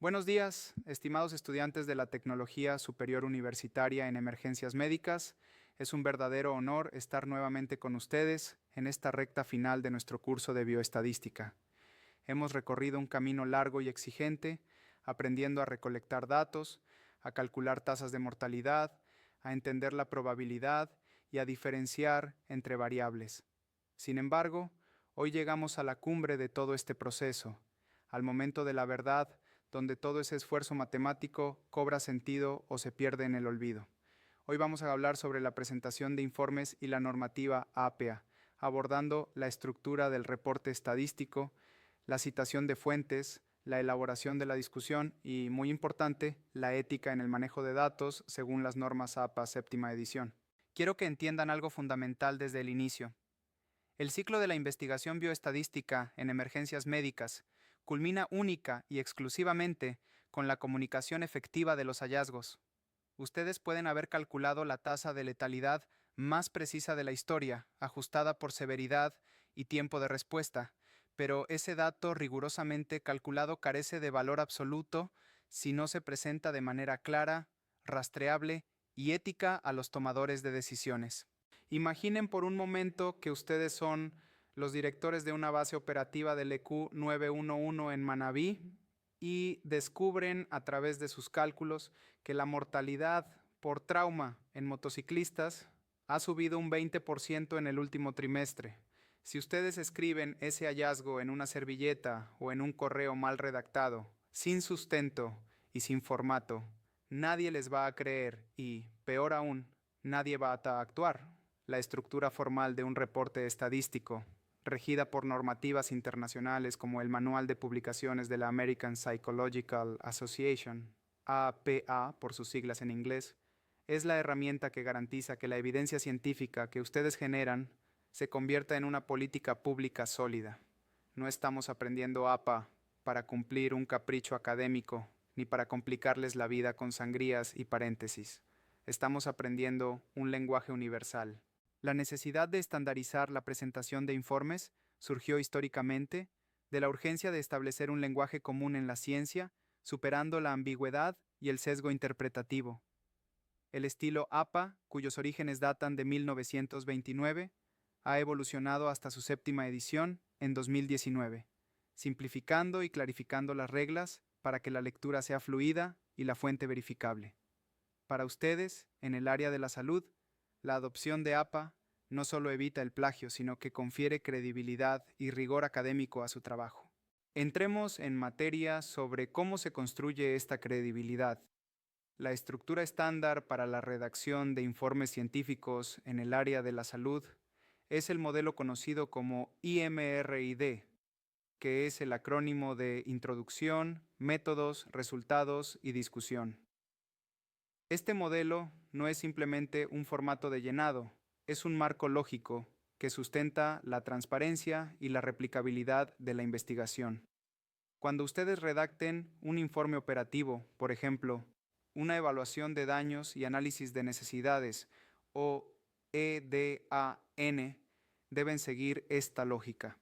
Buenos días, estimados estudiantes de la Tecnología Superior Universitaria en Emergencias Médicas. Es un verdadero honor estar nuevamente con ustedes en esta recta final de nuestro curso de bioestadística. Hemos recorrido un camino largo y exigente, aprendiendo a recolectar datos, a calcular tasas de mortalidad, a entender la probabilidad y a diferenciar entre variables. Sin embargo, hoy llegamos a la cumbre de todo este proceso, al momento de la verdad, donde todo ese esfuerzo matemático cobra sentido o se pierde en el olvido. Hoy vamos a hablar sobre la presentación de informes y la normativa APA, abordando la estructura del reporte estadístico, la citación de fuentes, la elaboración de la discusión y, muy importante, la ética en el manejo de datos según las normas APA séptima edición. Quiero que entiendan algo fundamental desde el inicio. El ciclo de la investigación bioestadística en emergencias médicas culmina única y exclusivamente con la comunicación efectiva de los hallazgos. Ustedes pueden haber calculado la tasa de letalidad más precisa de la historia, ajustada por severidad y tiempo de respuesta, pero ese dato rigurosamente calculado carece de valor absoluto si no se presenta de manera clara, rastreable y ética a los tomadores de decisiones. Imaginen por un momento que ustedes son los directores de una base operativa del EQ 911 en Manabí y descubren a través de sus cálculos que la mortalidad por trauma en motociclistas ha subido un 20% en el último trimestre. Si ustedes escriben ese hallazgo en una servilleta o en un correo mal redactado, sin sustento y sin formato, nadie les va a creer y, peor aún, nadie va a actuar. La estructura formal de un reporte estadístico, regida por normativas internacionales como el Manual de Publicaciones de la American Psychological Association, APA por sus siglas en inglés, es la herramienta que garantiza que la evidencia científica que ustedes generan se convierta en una política pública sólida. No estamos aprendiendo APA para cumplir un capricho académico, ni para complicarles la vida con sangrías y paréntesis. Estamos aprendiendo un lenguaje universal. La necesidad de estandarizar la presentación de informes surgió históricamente de la urgencia de establecer un lenguaje común en la ciencia, superando la ambigüedad y el sesgo interpretativo. El estilo APA, cuyos orígenes datan de 1929, ha evolucionado hasta su séptima edición en 2019, simplificando y clarificando las reglas para que la lectura sea fluida y la fuente verificable. Para ustedes, en el área de la salud, la adopción de APA no solo evita el plagio, sino que confiere credibilidad y rigor académico a su trabajo. Entremos en materia sobre cómo se construye esta credibilidad. La estructura estándar para la redacción de informes científicos en el área de la salud es el modelo conocido como IMRID, que es el acrónimo de Introducción, Métodos, Resultados y Discusión. Este modelo no es simplemente un formato de llenado, es un marco lógico que sustenta la transparencia y la replicabilidad de la investigación. Cuando ustedes redacten un informe operativo, por ejemplo, una evaluación de daños y análisis de necesidades, o EDAN, deben seguir esta lógica.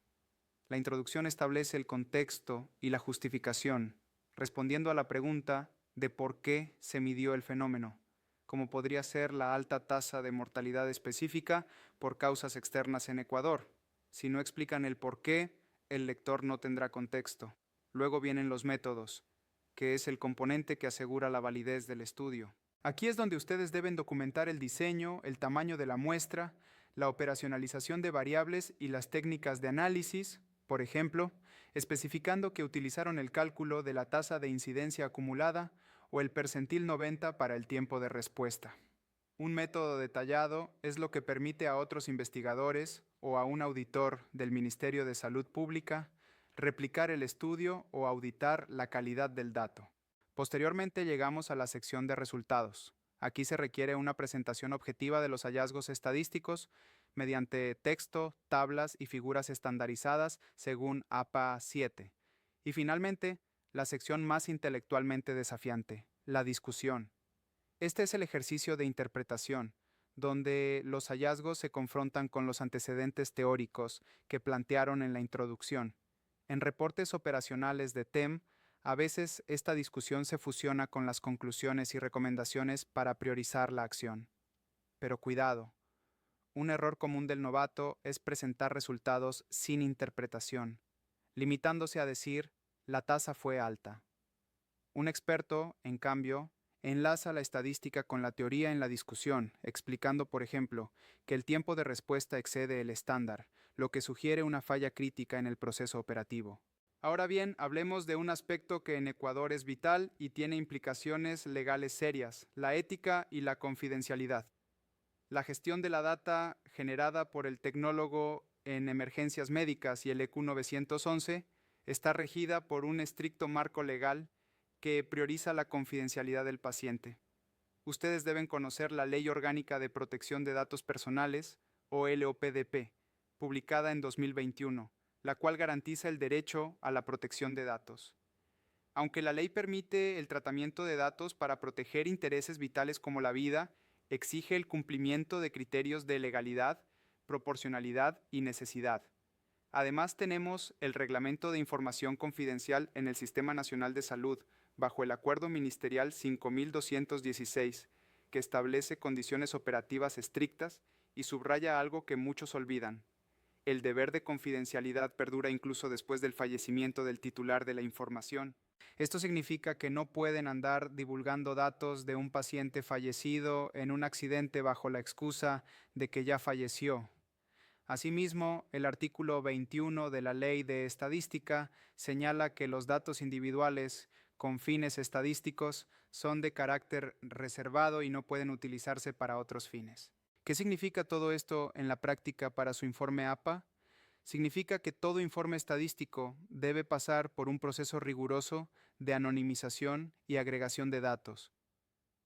La introducción establece el contexto y la justificación, respondiendo a la pregunta de por qué se midió el fenómeno, como podría ser la alta tasa de mortalidad específica por causas externas en Ecuador. Si no explican el por qué, el lector no tendrá contexto. Luego vienen los métodos, que es el componente que asegura la validez del estudio. Aquí es donde ustedes deben documentar el diseño, el tamaño de la muestra, la operacionalización de variables y las técnicas de análisis, por ejemplo, especificando que utilizaron el cálculo de la tasa de incidencia acumulada o el percentil 90 para el tiempo de respuesta. Un método detallado es lo que permite a otros investigadores o a un auditor del Ministerio de Salud Pública replicar el estudio o auditar la calidad del dato. Posteriormente llegamos a la sección de resultados. Aquí se requiere una presentación objetiva de los hallazgos estadísticos mediante texto, tablas y figuras estandarizadas según APA 7. Y finalmente, la sección más intelectualmente desafiante, la discusión. Este es el ejercicio de interpretación, donde los hallazgos se confrontan con los antecedentes teóricos que plantearon en la introducción. En reportes operacionales de TEM A veces esta discusión se fusiona con las conclusiones y recomendaciones para priorizar la acción. Pero cuidado, un error común del novato es presentar resultados sin interpretación, limitándose a decir, la tasa fue alta. Un experto, en cambio, enlaza la estadística con la teoría en la discusión, explicando, por ejemplo, que el tiempo de respuesta excede el estándar, lo que sugiere una falla crítica en el proceso operativo. Ahora bien, hablemos de un aspecto que en Ecuador es vital y tiene implicaciones legales serias, la ética y la confidencialidad. La gestión de la data generada por el tecnólogo en emergencias médicas y el EQ 911 está regida por un estricto marco legal que prioriza la confidencialidad del paciente. Ustedes deben conocer la Ley Orgánica de Protección de Datos Personales, o LOPDP, publicada en 2021, la cual garantiza el derecho a la protección de datos. Aunque la ley permite el tratamiento de datos para proteger intereses vitales como la vida, exige el cumplimiento de criterios de legalidad, proporcionalidad y necesidad. Además, tenemos el Reglamento de Información Confidencial en el Sistema Nacional de Salud, bajo el Acuerdo Ministerial 5216, que establece condiciones operativas estrictas y subraya algo que muchos olvidan. El deber de confidencialidad perdura incluso después del fallecimiento del titular de la información. Esto significa que no pueden andar divulgando datos de un paciente fallecido en un accidente bajo la excusa de que ya falleció. Asimismo, el artículo 21 de la Ley de Estadística señala que los datos individuales con fines estadísticos son de carácter reservado y no pueden utilizarse para otros fines. ¿Qué significa todo esto en la práctica para su informe APA? Significa que todo informe estadístico debe pasar por un proceso riguroso de anonimización y agregación de datos.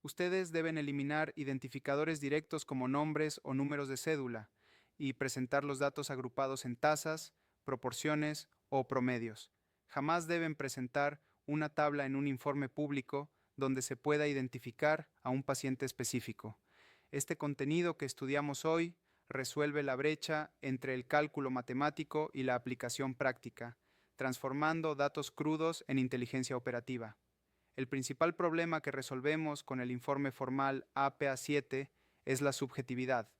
Ustedes deben eliminar identificadores directos como nombres o números de cédula y presentar los datos agrupados en tasas, proporciones o promedios. Jamás deben presentar una tabla en un informe público donde se pueda identificar a un paciente específico. Este contenido que estudiamos hoy resuelve la brecha entre el cálculo matemático y la aplicación práctica, transformando datos crudos en inteligencia operativa. El principal problema que resolvemos con el informe formal APA7 es la subjetividad.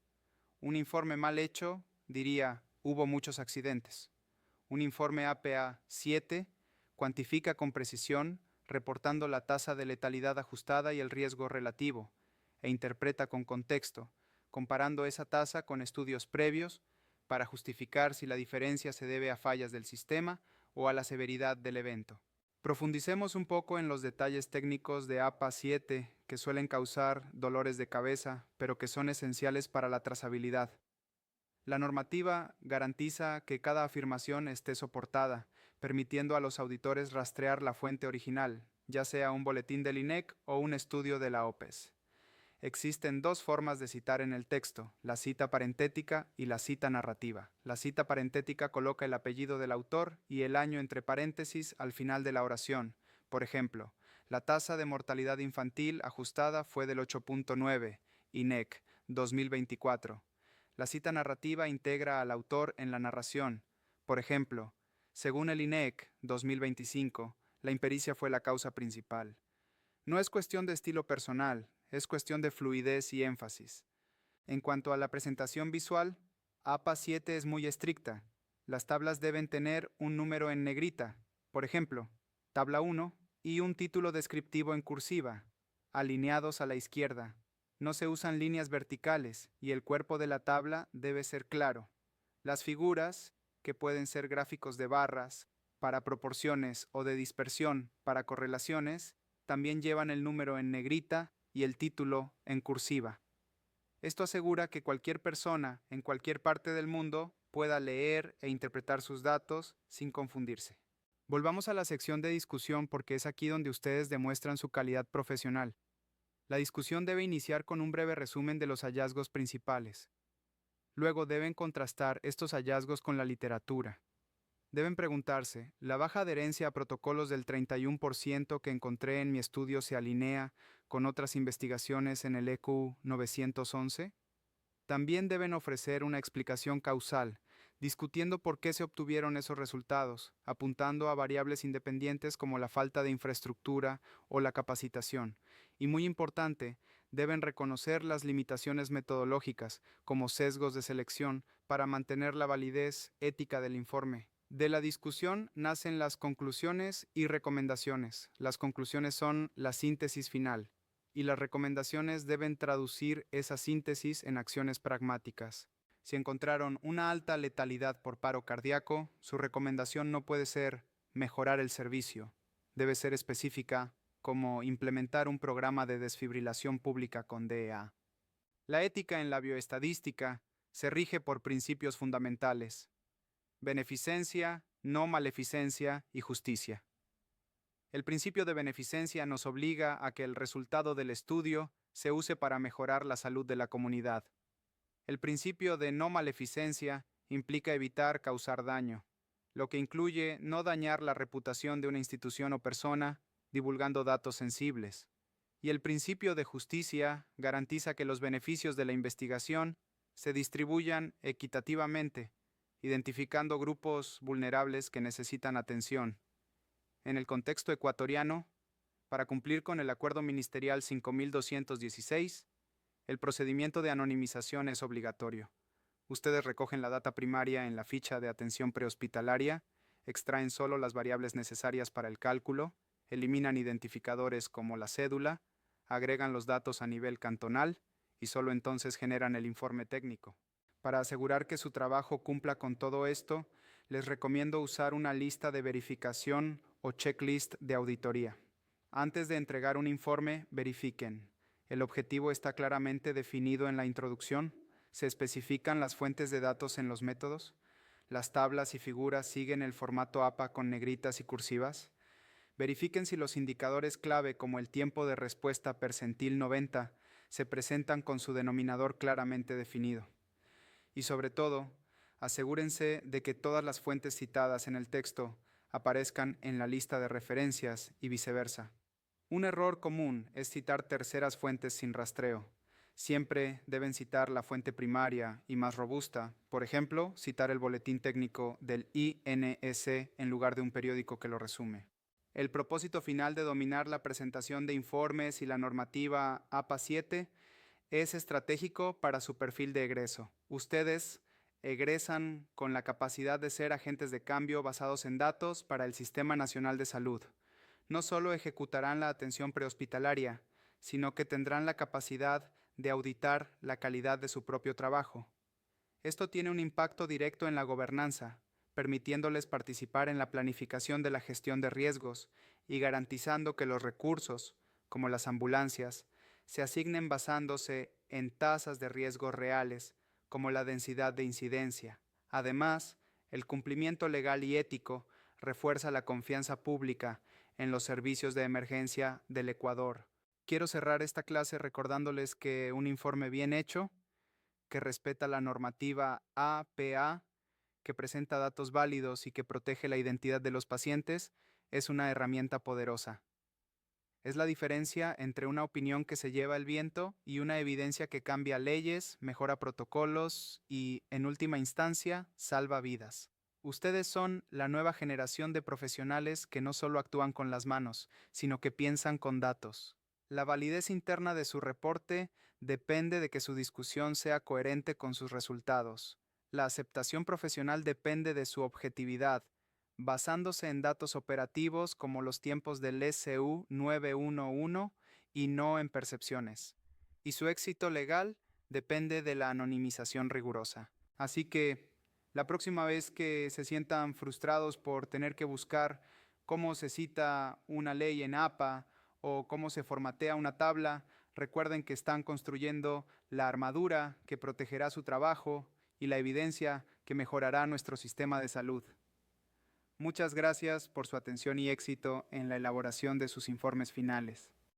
Un informe mal hecho diría, hubo muchos accidentes. Un informe APA7 cuantifica con precisión, reportando la tasa de letalidad ajustada y el riesgo relativo, e interpreta con contexto, comparando esa tasa con estudios previos para justificar si la diferencia se debe a fallas del sistema o a la severidad del evento. Profundicemos un poco en los detalles técnicos de APA7 que suelen causar dolores de cabeza, pero que son esenciales para la trazabilidad. La normativa garantiza que cada afirmación esté soportada, permitiendo a los auditores rastrear la fuente original, ya sea un boletín del INEC o un estudio de la OPES. Existen dos formas de citar en el texto, la cita parentética y la cita narrativa. La cita parentética coloca el apellido del autor y el año entre paréntesis al final de la oración. Por ejemplo, la tasa de mortalidad infantil ajustada fue del 8.9, INEC, 2024. La cita narrativa integra al autor en la narración. Por ejemplo, según el INEC, 2025, la impericia fue la causa principal. No es cuestión de estilo personal, es cuestión de fluidez y énfasis. En cuanto a la presentación visual, APA7 es muy estricta. Las tablas deben tener un número en negrita, por ejemplo, tabla 1, y un título descriptivo en cursiva, alineados a la izquierda. No se usan líneas verticales y el cuerpo de la tabla debe ser claro. Las figuras, que pueden ser gráficos de barras, para proporciones o de dispersión para correlaciones, también llevan el número en negrita y el título en cursiva. Esto asegura que cualquier persona en cualquier parte del mundo pueda leer e interpretar sus datos sin confundirse. Volvamos a la sección de discusión porque es aquí donde ustedes demuestran su calidad profesional. La discusión debe iniciar con un breve resumen de los hallazgos principales. Luego deben contrastar estos hallazgos con la literatura. Deben preguntarse, ¿la baja adherencia a protocolos del 31% que encontré en mi estudio se alinea con otras investigaciones en el EQ 911? También deben ofrecer una explicación causal, discutiendo por qué se obtuvieron esos resultados, apuntando a variables independientes como la falta de infraestructura o la capacitación. Y muy importante, deben reconocer las limitaciones metodológicas, como sesgos de selección, para mantener la validez ética del informe. De la discusión nacen las conclusiones y recomendaciones. Las conclusiones son la síntesis final, y las recomendaciones deben traducir esa síntesis en acciones pragmáticas. Si encontraron una alta letalidad por paro cardíaco, su recomendación no puede ser mejorar el servicio. Debe ser específica, como implementar un programa de desfibrilación pública con DEA. La ética en la bioestadística se rige por principios fundamentales: beneficencia, no maleficencia y justicia. El principio de beneficencia nos obliga a que el resultado del estudio se use para mejorar la salud de la comunidad. El principio de no maleficencia implica evitar causar daño, lo que incluye no dañar la reputación de una institución o persona divulgando datos sensibles. Y el principio de justicia garantiza que los beneficios de la investigación se distribuyan equitativamente, identificando grupos vulnerables que necesitan atención. En el contexto ecuatoriano, para cumplir con el Acuerdo Ministerial 5216, el procedimiento de anonimización es obligatorio. Ustedes recogen la data primaria en la ficha de atención prehospitalaria, extraen solo las variables necesarias para el cálculo, eliminan identificadores como la cédula, agregan los datos a nivel cantonal y solo entonces generan el informe técnico. Para asegurar que su trabajo cumpla con todo esto, les recomiendo usar una lista de verificación o checklist de auditoría. Antes de entregar un informe, verifiquen: el objetivo está claramente definido en la introducción, se especifican las fuentes de datos en los métodos, las tablas y figuras siguen el formato APA con negritas y cursivas. Verifiquen si los indicadores clave como el tiempo de respuesta percentil 90 se presentan con su denominador claramente definido. Y sobre todo, asegúrense de que todas las fuentes citadas en el texto aparezcan en la lista de referencias y viceversa. Un error común es citar terceras fuentes sin rastreo. Siempre deben citar la fuente primaria y más robusta, por ejemplo, citar el boletín técnico del INS en lugar de un periódico que lo resume. El propósito final de dominar la presentación de informes y la normativa APA 7 es estratégico para su perfil de egreso. Ustedes egresan con la capacidad de ser agentes de cambio basados en datos para el Sistema Nacional de Salud. No solo ejecutarán la atención prehospitalaria, sino que tendrán la capacidad de auditar la calidad de su propio trabajo. Esto tiene un impacto directo en la gobernanza, permitiéndoles participar en la planificación de la gestión de riesgos y garantizando que los recursos, como las ambulancias, se asignen basándose en tasas de riesgo reales, como la densidad de incidencia. Además, el cumplimiento legal y ético refuerza la confianza pública en los servicios de emergencia del Ecuador. Quiero cerrar esta clase recordándoles que un informe bien hecho, que respeta la normativa APA, que presenta datos válidos y que protege la identidad de los pacientes, es una herramienta poderosa. Es la diferencia entre una opinión que se lleva el viento y una evidencia que cambia leyes, mejora protocolos y, en última instancia, salva vidas. Ustedes son la nueva generación de profesionales que no solo actúan con las manos, sino que piensan con datos. La validez interna de su reporte depende de que su discusión sea coherente con sus resultados. La aceptación profesional depende de su objetividad, basándose en datos operativos como los tiempos del SU 911 y no en percepciones. Y su éxito legal depende de la anonimización rigurosa. Así que, la próxima vez que se sientan frustrados por tener que buscar cómo se cita una ley en APA o cómo se formatea una tabla, recuerden que están construyendo la armadura que protegerá su trabajo y la evidencia que mejorará nuestro sistema de salud. Muchas gracias por su atención y éxito en la elaboración de sus informes finales.